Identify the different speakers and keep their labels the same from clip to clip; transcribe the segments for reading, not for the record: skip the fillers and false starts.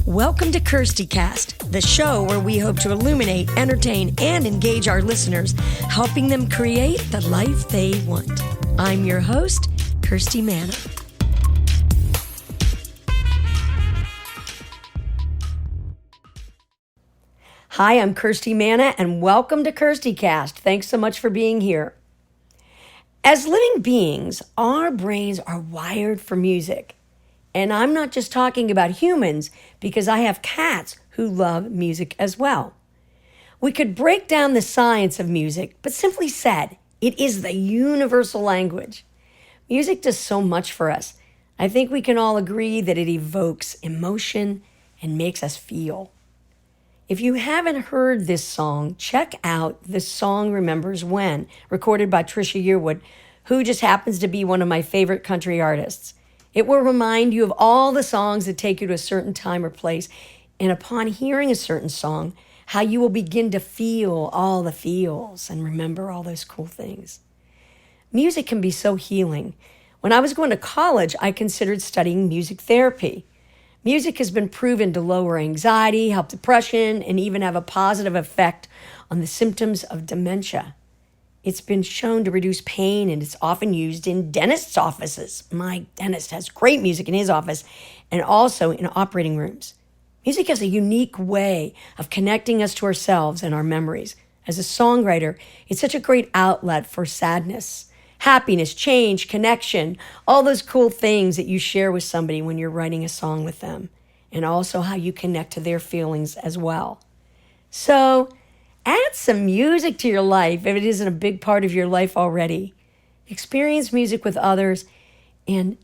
Speaker 1: Welcome to KIRSTIcast, the show where we hope to illuminate, entertain, and engage our listeners, helping them create the life they want. I'm your host, Kirsti Manna. Hi, I'm Kirsti Manna, and welcome to KIRSTIcast. Thanks so much for being here. As living beings, our brains are wired for music. And I'm not just talking about humans, because I have cats who love music as well. We could break down the science of music, but simply said, it is the universal language. Music does so much for us. I think we can all agree that it evokes emotion and makes us feel. If you haven't heard this song, check out The Song Remembers When, recorded by Trisha Yearwood, who just happens to be one of my favorite country artists. It will remind you of all the songs that take you to a certain time or place, and upon hearing a certain song, how you will begin to feel all the feels and remember all those cool things. Music can be so healing. When I was going to college, I considered studying music therapy. Music has been proven to lower anxiety, help depression, and even have a positive effect on the symptoms of dementia. It's been shown to reduce pain, and it's often used in dentists' offices. My dentist has great music in his office, and also in operating rooms. Music has a unique way of connecting us to ourselves and our memories. As a songwriter, it's such a great outlet for sadness, happiness, change, connection, all those cool things that you share with somebody when you're writing a song with them, and also how you connect to their feelings as well. So, add some music to your life if it isn't a big part of your life already. Experience music with others and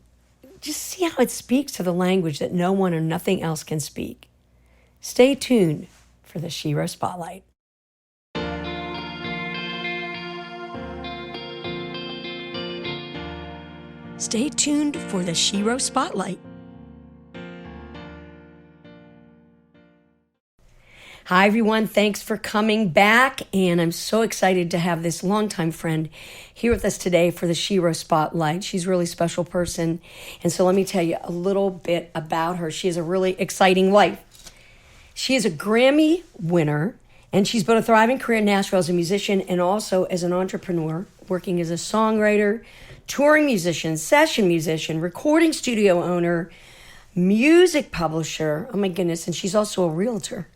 Speaker 1: just see how it speaks to the language that no one or nothing else can speak. Stay tuned for the Shero Spotlight. Stay tuned for the Shero Spotlight. Hi, everyone. Thanks for coming back. And I'm so excited to have this longtime friend here with us today for the Shero Spotlight. She's a really special person. And so let me tell you a little bit about her. She has a really exciting life. She is a Grammy winner, and she's built a thriving career in Nashville as a musician and also as an entrepreneur, working as a songwriter, touring musician, session musician, recording studio owner, music publisher. Oh my goodness. And she's also a realtor.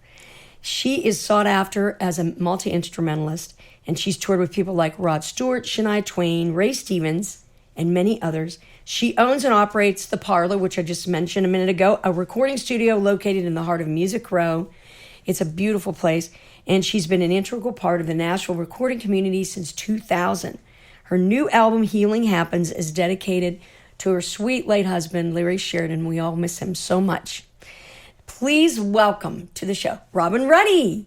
Speaker 1: She is sought after as a multi-instrumentalist, and she's toured with people like Rod Stewart, Shania Twain, Ray Stevens, and many others. She owns and operates The Parlor, which I just mentioned a minute ago, a recording studio located in the heart of Music Row. It's a beautiful place, and she's been an integral part of the Nashville recording community since 2000. Her new album, Healing Happens, is dedicated to her sweet late husband, Larry Sheridan. We all miss him so much. Please welcome to the show, Robin Ruddy.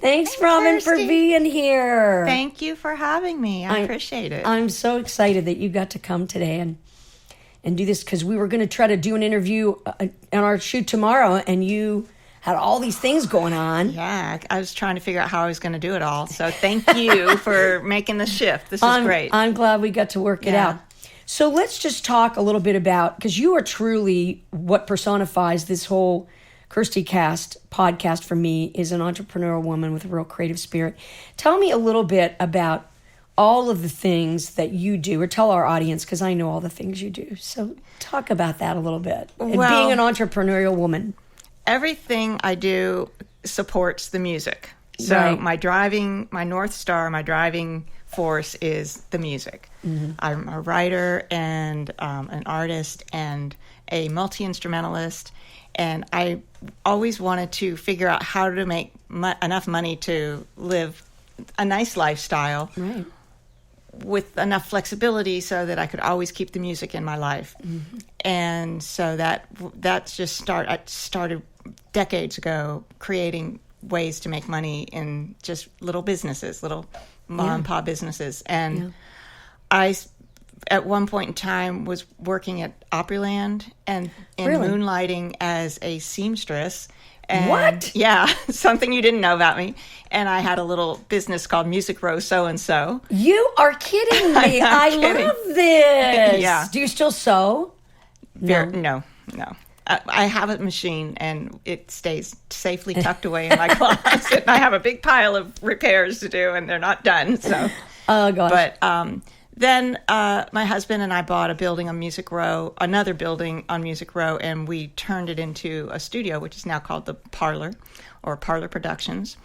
Speaker 1: Thanks, Robin,
Speaker 2: Kirsti,
Speaker 1: for being here.
Speaker 2: Thank you for having me. I appreciate it.
Speaker 1: I'm so excited that you got to come today and do this, because we were going to try to do an interview on our shoot tomorrow, and you had all these things going on.
Speaker 2: Yeah, I was trying to figure out how I was going to do it all. So thank you for making the shift. This is great.
Speaker 1: I'm glad we got to work it out. So let's just talk a little bit about, because you are truly what personifies this whole KIRSTIcast podcast for me, is an entrepreneurial woman with a real creative spirit. Tell me a little bit about all of the things that you do, or tell our audience, because I know all the things you do. So talk about that a little bit. And being an entrepreneurial woman.
Speaker 2: Everything I do supports the music. So
Speaker 1: Right.
Speaker 2: my North Star, my driving force is the music. Mm-hmm. I'm a writer and an artist and a multi-instrumentalist. And I always wanted to figure out how to make enough money to live a nice lifestyle,
Speaker 1: Right.
Speaker 2: with enough flexibility so that I could always keep the music in my life. Mm-hmm. And so that's just I started decades ago, creating ways to make money in just little businesses, little mom and pop businesses. And I, at one point in time, was working at Opryland and moonlighting as a seamstress. And
Speaker 1: What?
Speaker 2: Yeah, something you didn't know about me. And I had a little business called Music Row So-and-So.
Speaker 1: You are kidding me. I
Speaker 2: kidding.
Speaker 1: love this.
Speaker 2: Yeah.
Speaker 1: Do you still sew?
Speaker 2: No. I have a machine, and it stays safely tucked away in my closet. And I have a big pile of repairs to do, and they're not done. So,
Speaker 1: oh gosh.
Speaker 2: But then my husband and I bought a building on Music Row, another building on Music Row, and we turned it into a studio, which is now called the Parlor, or Parlor Productions.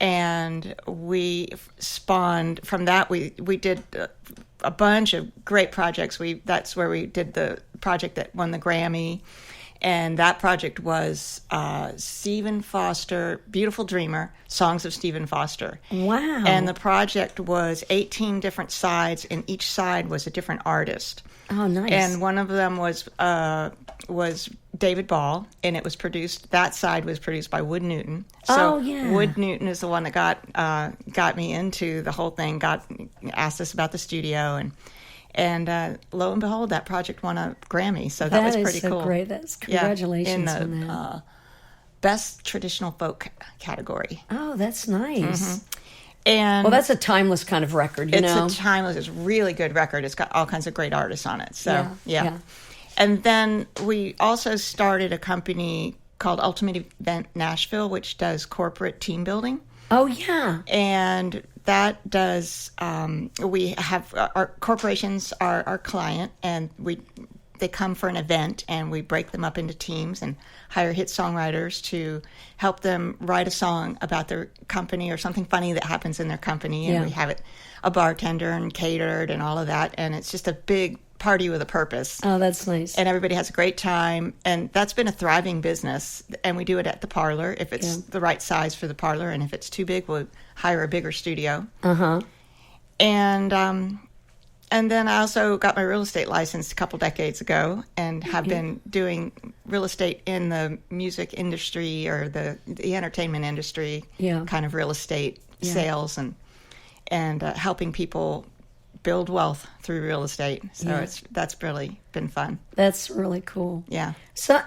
Speaker 2: And we spawned from that. We did a bunch of great projects. That's where we did the project that won the Grammy. And that project was Stephen Foster, Beautiful Dreamer, Songs of Stephen Foster.
Speaker 1: Wow.
Speaker 2: And the project was 18 different sides, and each side was a different artist.
Speaker 1: Oh, nice.
Speaker 2: And one of them was David Ball, and it was produced, that side was produced by Wood Newton. So Wood Newton is the one that got me into the whole thing, asked us about the studio, and lo and behold, that project won a Grammy. So that was pretty cool.
Speaker 1: That is so great. That's congratulations
Speaker 2: in the,
Speaker 1: on that.
Speaker 2: Best Traditional Folk category.
Speaker 1: Oh, that's nice.
Speaker 2: Mm-hmm. And
Speaker 1: well, that's a timeless kind of record, you know?
Speaker 2: It's a timeless, it's a really good record. It's got all kinds of great artists on it. So,
Speaker 1: yeah.
Speaker 2: And then we also started a company called Ultimate Event Nashville, which does corporate team building.
Speaker 1: Oh, yeah.
Speaker 2: And that does, we have, our corporations are our client, and they come for an event, and we break them up into teams and hire hit songwriters to help them write a song about their company or something funny that happens in their company. And we have a bartender and catered and all of that. And it's just a big party with a purpose.
Speaker 1: Oh, that's nice.
Speaker 2: And everybody has a great time. And that's been a thriving business. And we do it at the Parlor if it's the right size for the Parlor. And if it's too big, we'll hire a bigger studio.
Speaker 1: Uh-huh.
Speaker 2: And then I also got my real estate license a couple decades ago, and have been doing real estate in the music industry or the entertainment industry, kind of real estate sales, and helping people build wealth through real estate. So that's really been fun.
Speaker 1: That's really cool.
Speaker 2: Yeah.
Speaker 1: So,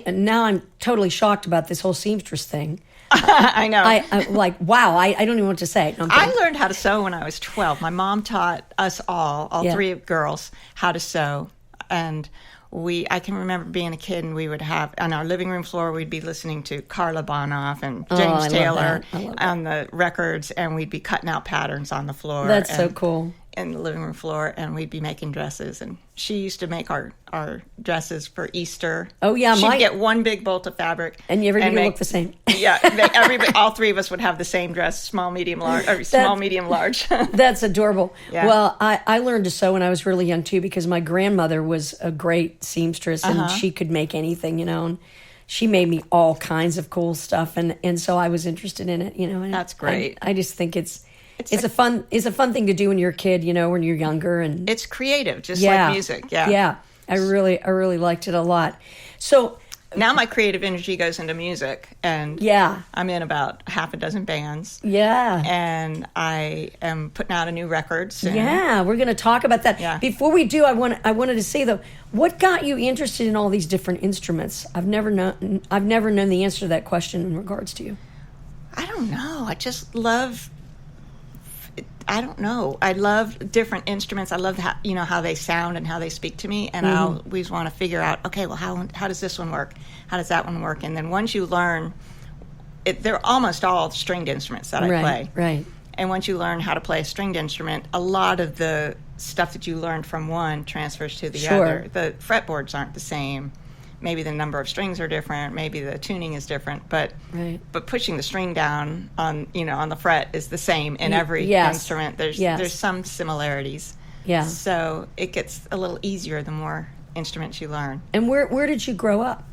Speaker 1: now I'm totally shocked about this whole seamstress thing.
Speaker 2: I know.
Speaker 1: I'm like, wow, I don't even know what to say. No,
Speaker 2: I learned how to sew when I was 12. My mom taught us all three girls, how to sew. And I can remember being a kid, and we would have, on our living room floor, we'd be listening to Carla Bonoff and James Taylor on the records, and we'd be cutting out patterns on the floor.
Speaker 1: That's so cool.
Speaker 2: In the living room floor, and we'd be making dresses. And she used to make our dresses for Easter.
Speaker 1: Oh yeah,
Speaker 2: she'd get one big bolt of fabric,
Speaker 1: and everybody looked the same.
Speaker 2: Yeah, everybody, all three of us would have the same dress, small, medium, large, or small, medium, large.
Speaker 1: That's adorable.
Speaker 2: Yeah.
Speaker 1: Well, I learned to sew when I was really young too, because my grandmother was a great seamstress, and she could make anything, you know. And she made me all kinds of cool stuff, and so I was interested in it, you know. And
Speaker 2: that's great.
Speaker 1: I just think it's a fun thing to do when you're a kid, you know, when you're younger, and
Speaker 2: it's creative, just like music.
Speaker 1: Yeah. I really liked it a lot. So
Speaker 2: now my creative energy goes into music, and I'm in about half a dozen bands.
Speaker 1: Yeah.
Speaker 2: And I am putting out a new record soon.
Speaker 1: Yeah, we're going to talk about that.
Speaker 2: Yeah.
Speaker 1: Before we do, I wanted to say though, what got you interested in all these different instruments? I've never known the answer to that question in regards to you.
Speaker 2: I don't know. I just love. I don't know. I love different instruments. I love how they sound and how they speak to me. And I always want to figure out, okay, well, how does this one work? How does that one work? And then once you learn, they're almost all stringed instruments that I play.
Speaker 1: Right.
Speaker 2: And once you learn how to play a stringed instrument, a lot of the stuff that you learned from one transfers to the other. The fretboards aren't the same. Maybe the number of strings are different. Maybe the tuning is different, but pushing the string down on the fret is the same in every instrument. There's some similarities. Yeah. So it gets a little easier the more instruments you learn.
Speaker 1: And where did you grow up?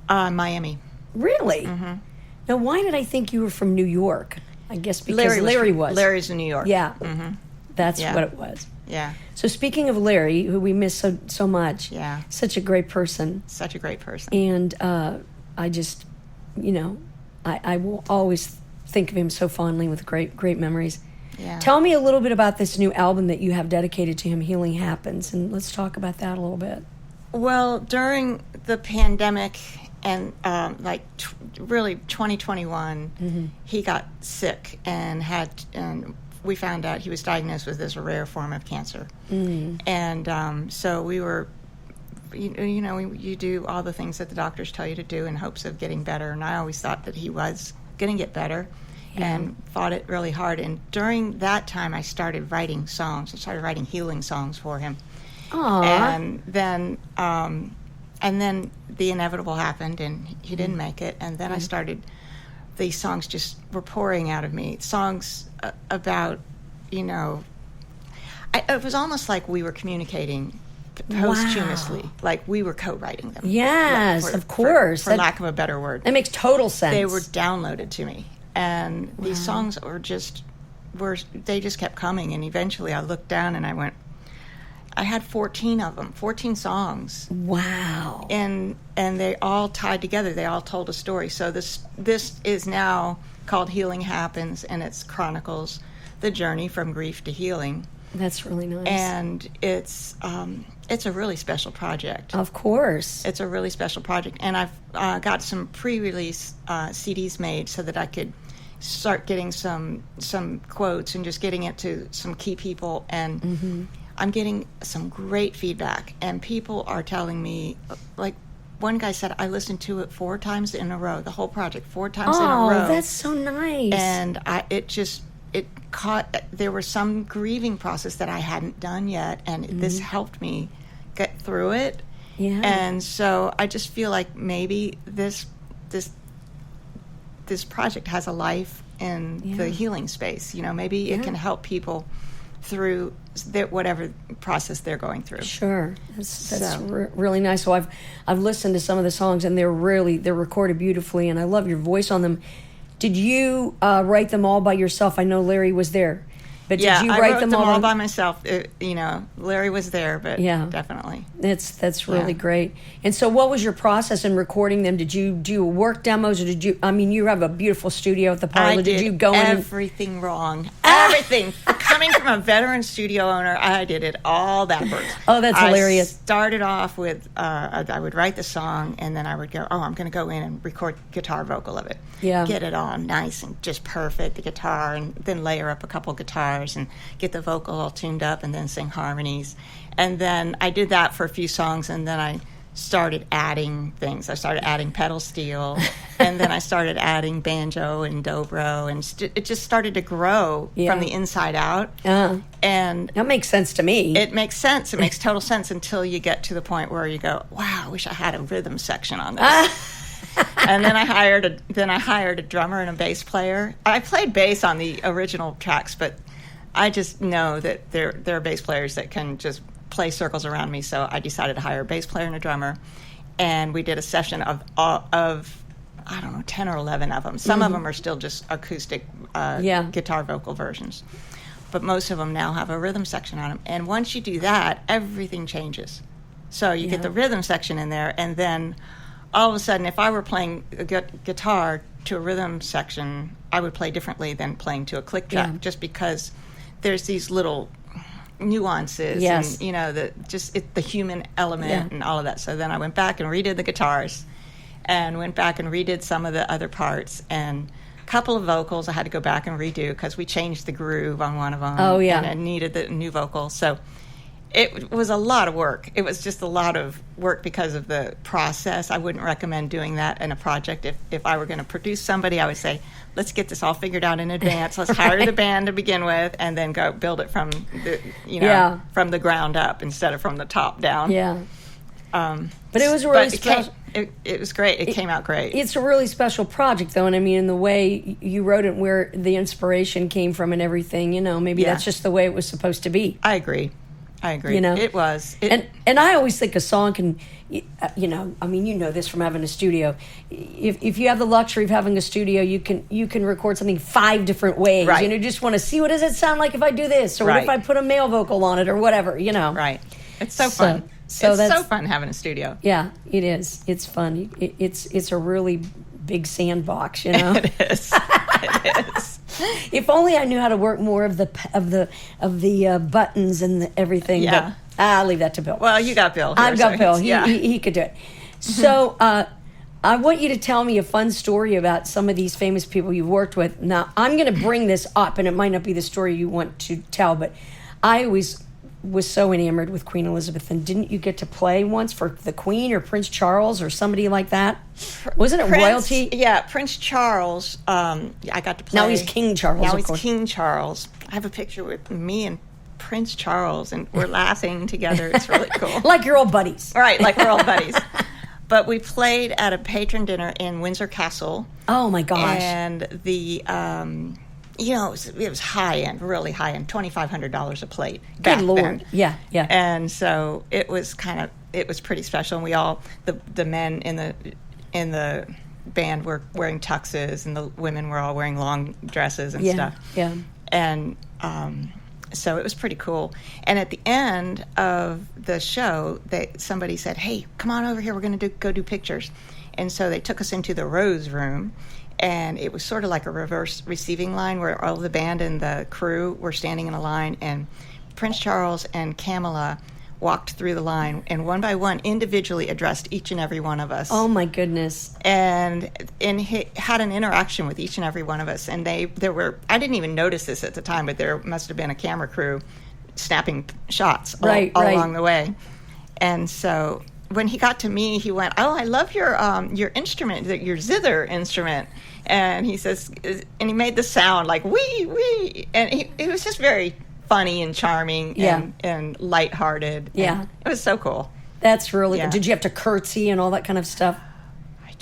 Speaker 2: Miami.
Speaker 1: Really?
Speaker 2: Mm-hmm.
Speaker 1: Now, why did I think you were from New York? I guess because Larry was.
Speaker 2: Larry's in New York.
Speaker 1: Yeah. Mm-hmm. That's what it was.
Speaker 2: Yeah.
Speaker 1: So speaking of Larry, who we miss so much, such a great person.
Speaker 2: Such a great person.
Speaker 1: And I just, I will always think of him so fondly with great memories.
Speaker 2: Yeah.
Speaker 1: Tell me a little bit about this new album that you have dedicated to him, Healing Happens, and let's talk about that a little bit.
Speaker 2: Well, during the pandemic and really 2021, he got sick and we found out he was diagnosed with this rare form of cancer. And so we were you do all the things that the doctors tell you to do in hopes of getting better. And I always thought that he was going to get better, and fought it really hard. And during that time, I started writing songs. I started writing healing songs for him.
Speaker 1: Aww.
Speaker 2: And then the inevitable happened, and he didn't make it. And then I started, these songs just were pouring out of me. Songs about, it was almost like we were communicating posthumously, like we were co-writing them.
Speaker 1: Yes, of course.
Speaker 2: For lack of a better word.
Speaker 1: That makes total sense.
Speaker 2: They were downloaded to me. And these songs they just kept coming. And eventually I looked down and I went, I had 14 of them, 14 songs.
Speaker 1: Wow.
Speaker 2: And they all tied together. They all told a story. So this is now called Healing Happens, and it chronicles the journey from grief to healing.
Speaker 1: That's really nice.
Speaker 2: And it's a really special project.
Speaker 1: Of course.
Speaker 2: It's a really special project. And I've got some pre-release CDs made so that I could start getting some quotes and just getting it to some key people. And I'm getting some great feedback. And people are telling me, like one guy said, I listened to it 4 times in a row, the whole project, 4 times in a row.
Speaker 1: Oh, that's so nice.
Speaker 2: And there was some grieving process that I hadn't done yet, and this helped me get through it.
Speaker 1: Yeah.
Speaker 2: And so I just feel like maybe this project has a life in the healing space. Maybe it can help people through whatever process they're going through.
Speaker 1: Sure, that's really nice. So I've listened to some of the songs, and they're recorded beautifully, and I love your voice on them. Did you write them all by yourself? I know Larry was there, but did you write them all
Speaker 2: by myself? Larry was there, but definitely.
Speaker 1: That's really great. And so, what was your process in recording them? Did you do work demos, or did you? I mean, you have a beautiful studio at the parlor. Did you go in?
Speaker 2: Everything wrong. Everything. Coming from a veteran studio owner, I did it all backwards.
Speaker 1: Oh, that's hilarious.
Speaker 2: I started off with, I would write the song, and then I would go, I'm going to go in and record guitar vocal of it.
Speaker 1: Yeah.
Speaker 2: Get it all nice and just perfect, the guitar, and then layer up a couple guitars and get the vocal all tuned up and then sing harmonies. And then I did that for a few songs, and then I started adding things. I started adding pedal steel, and then I started adding banjo and dobro, and it just started to grow from the inside out. And
Speaker 1: that makes sense to me.
Speaker 2: It makes sense. It makes total sense until you get to the point where you go, wow, I wish I had a rhythm section on this. And then I hired a drummer and a bass player. I played bass on the original tracks, but I just know that there are bass players that can just play circles around me, so I decided to hire a bass player and a drummer, and we did a session of I don't know, 10 or 11 of them. Some of them are still just acoustic guitar vocal versions, but most of them now have a rhythm section on them. And once you do that, everything changes. So you get the rhythm section in there, and then all of a sudden, if I were playing a guitar to a rhythm section, I would play differently than playing to a click track, just because there's these little nuances and the human element and all of that. So then I went back and redid the guitars, and went back and redid some of the other parts, and a couple of vocals I had to go back and redo because we changed the groove on one of them. And I needed the new vocal. So it was a lot of work. It was just a lot of work because of the process. I wouldn't recommend doing that in a project. If I were going to produce somebody, I would say, let's get this all figured out in advance. Let's hire the band to begin with, and then go build it from from the ground up instead of from the top down.
Speaker 1: Yeah. But it was really special.
Speaker 2: It was great. It came out great.
Speaker 1: It's a really special project, though, and I mean, in the way you wrote it, where the inspiration came from and everything, maybe that's just the way it was supposed to be.
Speaker 2: I agree. It was.
Speaker 1: And I always think a song can, I mean, this from having a studio. If you have the luxury of having a studio, you can record something 5 different ways.
Speaker 2: Right.
Speaker 1: You just want to see, what does it sound like if I do this, or what if I put a male vocal on it, or whatever.
Speaker 2: Right. It's so fun.
Speaker 1: So
Speaker 2: it's so fun having a studio.
Speaker 1: Yeah, it is. It's fun. It's a really big sandbox.
Speaker 2: It is. It is.
Speaker 1: If only I knew how to work more of the buttons and everything.
Speaker 2: Yeah.
Speaker 1: But I'll leave that to Bill.
Speaker 2: Well, you got Bill.
Speaker 1: I've got Bill. He could do it. So I want you to tell me a fun story about some of these famous people you've worked with. Now, I'm going to bring this up, and it might not be the story you want to tell, but I always was so enamored with Queen Elizabeth, and didn't you get to play once for the Queen or Prince Charles or somebody like that? Wasn't it royalty?
Speaker 2: Yeah, Prince Charles. I got to play.
Speaker 1: Now he's King Charles.
Speaker 2: Now
Speaker 1: of
Speaker 2: he's
Speaker 1: course.
Speaker 2: King Charles. I have a picture with me and Prince Charles, and we're laughing together. It's really cool.
Speaker 1: Like your old buddies.
Speaker 2: Right, like we're old buddies. But we played at a patron dinner in Windsor Castle.
Speaker 1: Oh my gosh!
Speaker 2: And the it was high end, really high end, $2,500 a plate.
Speaker 1: Good Lord!
Speaker 2: Then.
Speaker 1: Yeah.
Speaker 2: And so it was pretty special. And we all the men in the band were wearing tuxes, and the women were all wearing long dresses and stuff.
Speaker 1: Yeah.
Speaker 2: And so it was pretty cool. And at the end of the show, somebody said, "Hey, come on over here. We're going to go do pictures." And so they took us into the Rose Room, and it was sort of like a reverse receiving line where all the band and the crew were standing in a line, and Prince Charles and Camilla walked through the line and one by one individually addressed each and every one of us.
Speaker 1: Oh my goodness.
Speaker 2: And he had an interaction with each and every one of us. And I didn't even notice this at the time, but there must have been a camera crew snapping shots all along the way. And so when he got to me, he went, "Oh, I love your instrument, your zither instrument." And he says, and he made the sound like wee, and it was just very funny and charming and lighthearted.
Speaker 1: Yeah.
Speaker 2: And it was so cool.
Speaker 1: That's really good. Did you have to curtsy and all that kind of stuff?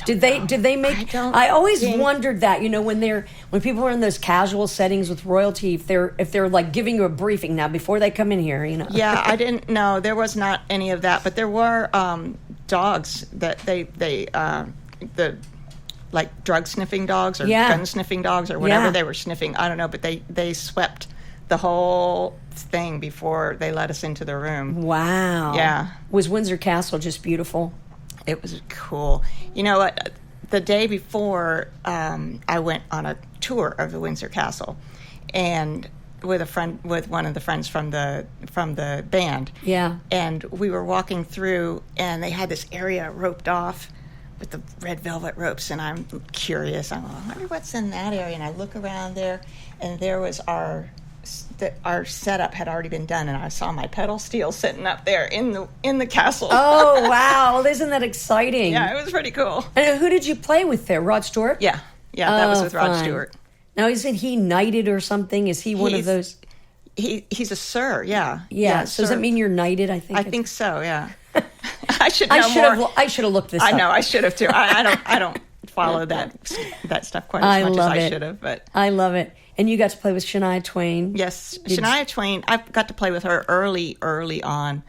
Speaker 1: Did they make?
Speaker 2: I
Speaker 1: always wondered that, when people are in those casual settings with royalty, if they're like giving you a briefing now before they come in here,
Speaker 2: Yeah, I didn't know. There was not any of that, but there were dogs that they like drug sniffing dogs or gun sniffing dogs or whatever they were sniffing. I don't know, but they swept the whole thing before they let us into the room.
Speaker 1: Wow.
Speaker 2: Yeah.
Speaker 1: Was Windsor Castle just beautiful?
Speaker 2: It was cool. You know what? The day before, I went on a tour of the Windsor Castle, and with one of the friends from the band.
Speaker 1: Yeah.
Speaker 2: And we were walking through, and they had this area roped off with the red velvet ropes, and I'm curious. I wonder what's in that area, and I look around there, and there was our setup had already been done, and I saw my pedal steel sitting up there in the castle.
Speaker 1: Oh wow! Isn't that exciting?
Speaker 2: Yeah, it was pretty cool.
Speaker 1: And who did you play with there? Rod Stewart?
Speaker 2: Yeah, that was with Rod Stewart.
Speaker 1: Now, isn't he knighted or something? Is he one of those?
Speaker 2: He's a sir. Yeah.
Speaker 1: So does that mean you're knighted? I
Speaker 2: think so. Yeah. I should know more.
Speaker 1: I should have looked this up.
Speaker 2: I know. I should have too. I don't follow that stuff quite as much as I should have. But
Speaker 1: I love it. And you got to play with Shania Twain.
Speaker 2: Yes, Shania Twain. I got to play with her early on.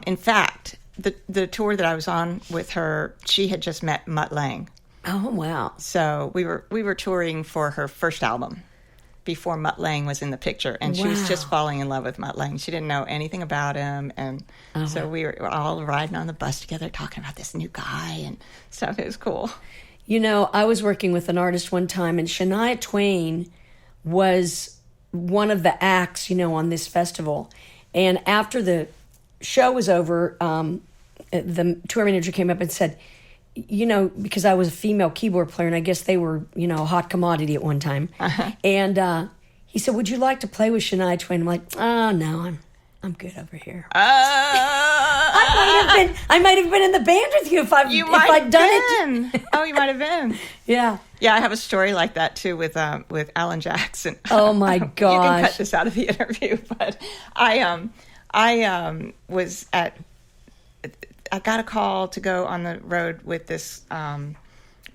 Speaker 2: In fact, the tour that I was on with her, she had just met Mutt Lange.
Speaker 1: Oh wow!
Speaker 2: So we were touring for her first album before Mutt Lange was in the picture, and she was just falling in love with Mutt Lange. She didn't know anything about him, and so we were all riding on the bus together, talking about this new guy and stuff. It was cool.
Speaker 1: I was working with an artist one time, and Shania Twain was one of the acts, on this festival. And after the show was over, the tour manager came up and said, because I was a female keyboard player, and I guess they were, a hot commodity at one time. Uh-huh. And he said, "Would you like to play with Shania Twain?" I'm like, "Oh no, I'm good over here." I might have been in the band with you if I'd done it.
Speaker 2: Oh, you might have been.
Speaker 1: Yeah.
Speaker 2: Yeah, I have a story like that too with Alan Jackson.
Speaker 1: Oh my gosh!
Speaker 2: You can cut this out of the interview, but I was at. I got a call to go on the road with this band,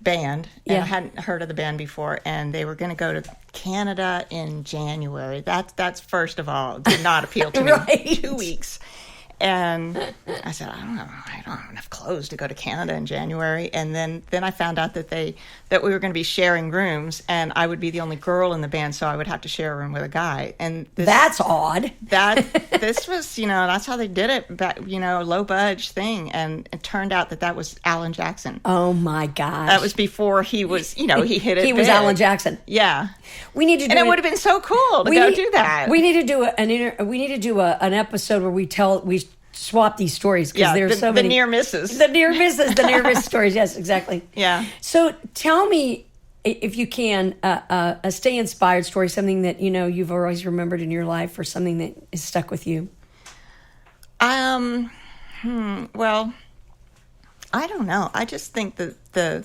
Speaker 2: and I hadn't heard of the band before, and they were going to go to Canada in January. That's first of all, did not appeal to me. 2 weeks. And I said, I don't have enough clothes to go to Canada in January. And then I found out that we were going to be sharing rooms, and I would be the only girl in the band, so I would have to share a room with a guy. And
Speaker 1: that's odd.
Speaker 2: This was, that's how they did it, low budge thing. And it turned out that was Alan Jackson.
Speaker 1: Oh my gosh.
Speaker 2: That was before he was, he hit it.
Speaker 1: He was Alan Jackson.
Speaker 2: Yeah.
Speaker 1: We need to do
Speaker 2: it would have been so cool to do that.
Speaker 1: We need to do an episode where we swap these stories, because there's so many.
Speaker 2: The near misses.
Speaker 1: The near miss stories. Yes, exactly.
Speaker 2: Yeah.
Speaker 1: So tell me, if you can, a stay inspired story, something that you've always remembered in your life, or something that is stuck with you.
Speaker 2: Well, I don't know. I just think that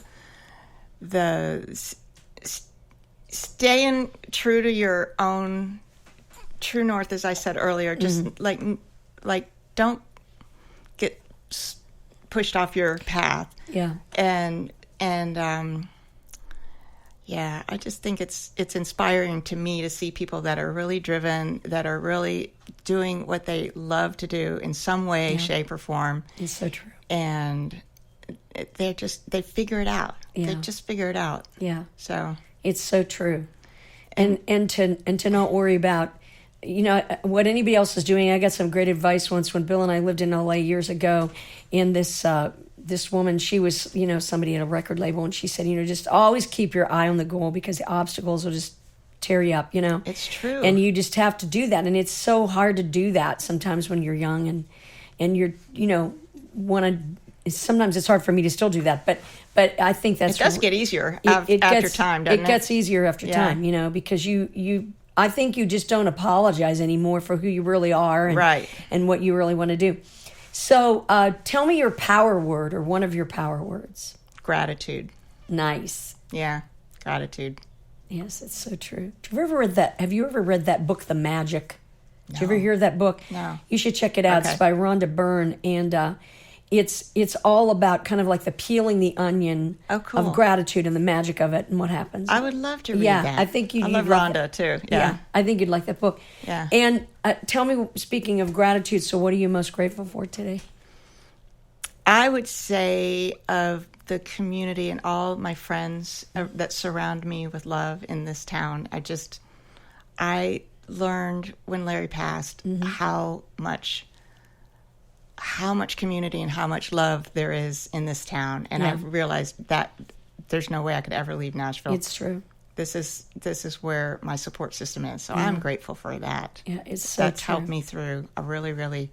Speaker 2: staying true to your own true north, as I said earlier, just like don't get pushed off your path.
Speaker 1: Yeah.
Speaker 2: And yeah, I just think it's inspiring to me to see people that are really driven, that are really doing what they love to do in some way, shape, or form.
Speaker 1: It's so true.
Speaker 2: And they figure it out.
Speaker 1: Yeah.
Speaker 2: They just figure it out.
Speaker 1: Yeah.
Speaker 2: So
Speaker 1: it's so true. And to not worry about, what anybody else is doing. I got some great advice once when Bill and I lived in LA years ago, and this woman, she was, somebody at a record label, and she said, just always keep your eye on the goal, because the obstacles will just tear you up,
Speaker 2: It's true.
Speaker 1: And you just have to do that. And it's so hard to do that sometimes when you're young and you're, sometimes it's hard for me to still do that. But I think that's...
Speaker 2: It does get easier after time, doesn't it?
Speaker 1: It gets easier after time, because I think you just don't apologize anymore for who you really are and what you really want to do. So tell me your power word, or one of your power words.
Speaker 2: Gratitude.
Speaker 1: Nice.
Speaker 2: Yeah, gratitude.
Speaker 1: Yes, it's so true. Have you ever read that book, The Magic?
Speaker 2: No.
Speaker 1: Did you ever hear that book?
Speaker 2: No.
Speaker 1: You should check it out.
Speaker 2: Okay.
Speaker 1: It's by Rhonda Byrne, and it's all about kind of like the peeling the onion of gratitude and the magic of it and what happens.
Speaker 2: I would love to read that.
Speaker 1: I think I
Speaker 2: love Rhonda too. Yeah,
Speaker 1: I think you'd like that book.
Speaker 2: Yeah.
Speaker 1: And tell me, speaking of gratitude, so what are you most grateful for today?
Speaker 2: I would say of the community and all my friends that surround me with love in this town. I learned when Larry passed how much community and how much love there is in this town, and I've realized that there's no way I could ever leave Nashville.
Speaker 1: It's true.
Speaker 2: This is where my support system is, so I'm grateful for that.
Speaker 1: Yeah, it's so
Speaker 2: that's
Speaker 1: true.
Speaker 2: helped me through a really, really,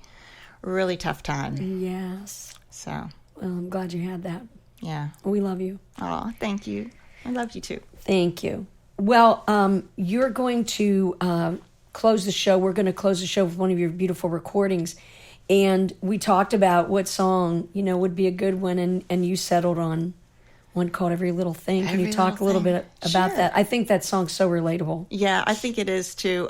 Speaker 2: really tough time.
Speaker 1: Yes.
Speaker 2: So,
Speaker 1: well, I'm glad you had that.
Speaker 2: Yeah.
Speaker 1: We love you.
Speaker 2: Oh, thank you. I love you too.
Speaker 1: Thank you. Well, you're going to close the show. We're going to close the show with one of your beautiful recordings. And we talked about what song, would be a good one. And you settled on one called Every Little Thing. Can you talk a little bit about that? I think that song's so relatable.
Speaker 2: Yeah, I think it is too.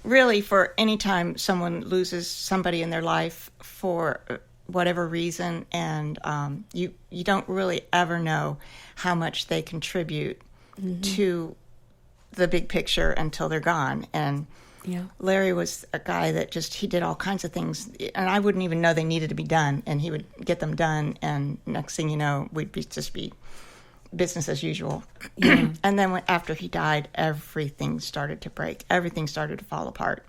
Speaker 2: Really, for any time someone loses somebody in their life for whatever reason, and you don't really ever know how much they contribute to the big picture until they're gone. And Larry was a guy that he did all kinds of things, and I wouldn't even know they needed to be done, and he would get them done, and next thing you know, we'd just be business as usual. And then after he died, everything started to break. Everything started to fall apart.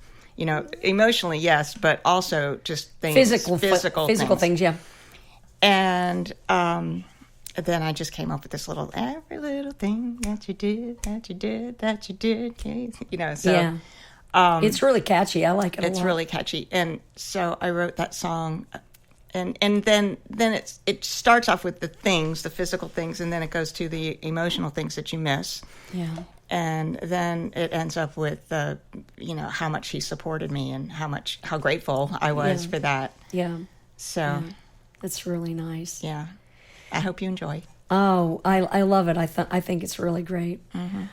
Speaker 2: Emotionally, yes, but also just things, physical things,
Speaker 1: yeah.
Speaker 2: And then I just came up with this every little thing that you did. So
Speaker 1: it's really catchy. I like it a lot.
Speaker 2: It's really catchy, and so I wrote that song, and then it starts off with the physical things, and then it goes to the emotional things that you miss.
Speaker 1: Yeah.
Speaker 2: And then it ends up with how much he supported me and how grateful I was for that.
Speaker 1: Yeah.
Speaker 2: So
Speaker 1: that's really nice.
Speaker 2: Yeah. I hope you enjoy.
Speaker 1: Oh, I love it. I think it's really great. Mm-hmm.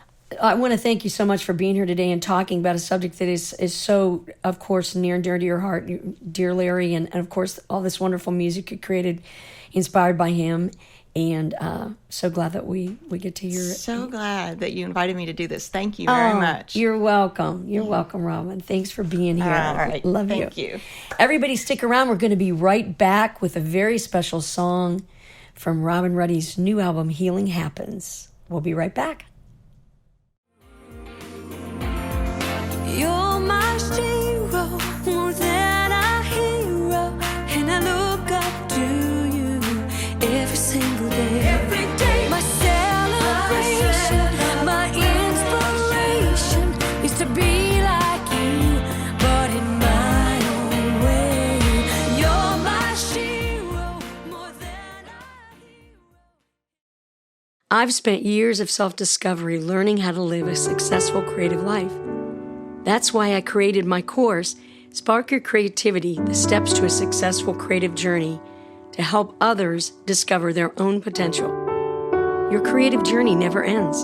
Speaker 1: I want to thank you so much for being here today and talking about a subject that is so, of course, near and dear to your heart, dear Larry, and of course, all this wonderful music you created, inspired by him. And so glad that we get to hear it.
Speaker 2: So glad that you invited me to do this. Thank you very much.
Speaker 1: You're welcome. You're welcome, Robin. Thanks for being here.
Speaker 2: All right.
Speaker 1: Love you.
Speaker 2: Thank you.
Speaker 1: Everybody stick around. We're going to be right back with a very special song from Robin Ruddy's new album, Healing Happens. We'll be right back.
Speaker 3: You're my hero, more than a hero, and I look up to you every single day. Every day, my celebration, my inspiration is to be like you, but in my own way. You're my hero, more than a hero.
Speaker 1: I've spent years of self-discovery learning how to live a successful creative life. That's why I created my course, Spark your creativity, the steps to a successful creative journey to help others discover their own potential. Your creative journey never ends.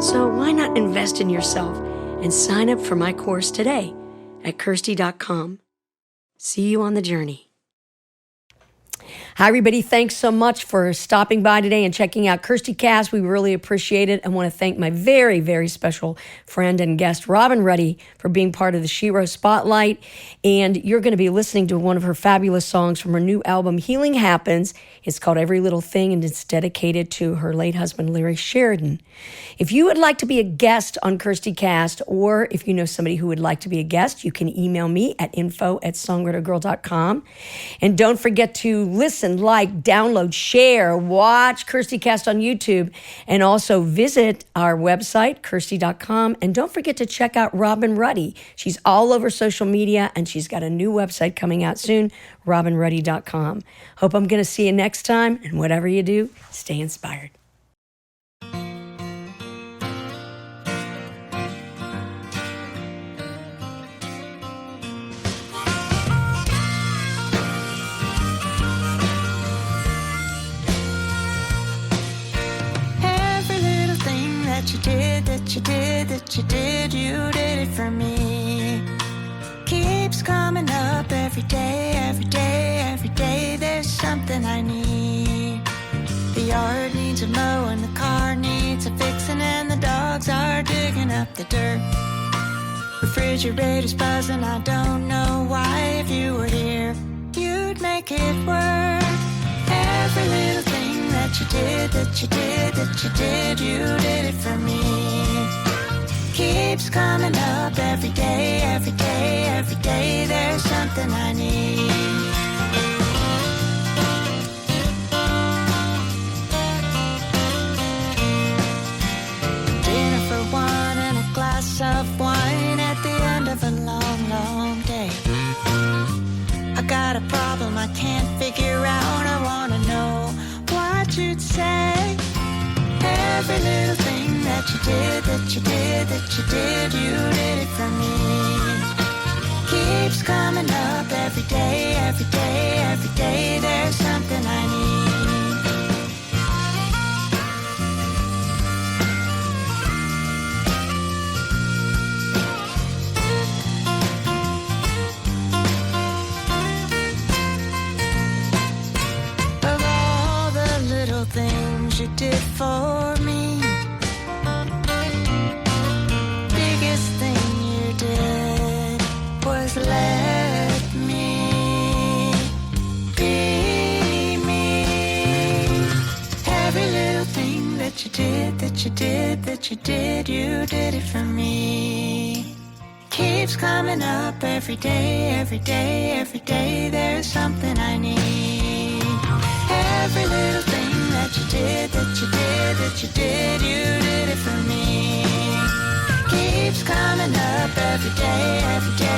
Speaker 1: So why not invest in yourself and sign up for my course today at Kirsti.com. See you on the journey. Hi, everybody. Thanks so much for stopping by today and checking out KIRSTIcast. We really appreciate it. I want to thank my very, very special friend and guest, Robin Ruddy, for being part of the Shero Spotlight. And you're going to be listening to one of her fabulous songs from her new album, Healing Happens. It's called Every Little Thing, and it's dedicated to her late husband, Larry Sheridan. If you would like to be a guest on KIRSTIcast, or if you know somebody who would like to be a guest, you can email me at info@songwritergirl.com. And don't forget to listen, like, download, share, watch KIRSTIcast on YouTube, and also visit our website, Kirsti.com. And don't forget to check out Robin Ruddy. She's all over social media, and she's got a new website coming out soon, robinruddy.com. Hope I'm going to see you next time, and whatever you do, stay inspired.
Speaker 2: You did it for me. Keeps coming up every day, every day, every day. There's something I need. The yard needs a mowing, the car needs a fixing, and the dogs are digging up the dirt. Refrigerator's buzzing, I don't know why. If you were here, you'd make it work. Every little thing that you did, that you did, that you did, you did it for me. Keeps coming up every day, every day, every day. There's something I need. Dinner for one and a glass of wine at the end of a long, long day. I got a problem I can't figure out. I wanna know what you'd say. Every little thing that you did, that you did, that you did, you did it for me. Keeps coming up every day, every day, every day. There's something I need. Of all the little things you did for me, biggest thing you did was let me be me. Every little thing that you did, that you did, that you did, you did it for me. Keeps coming up every day, every day, every day. There's something I need. Every little thing that you did, that you did, that you did, you did it for me. Keeps coming up every day, every day.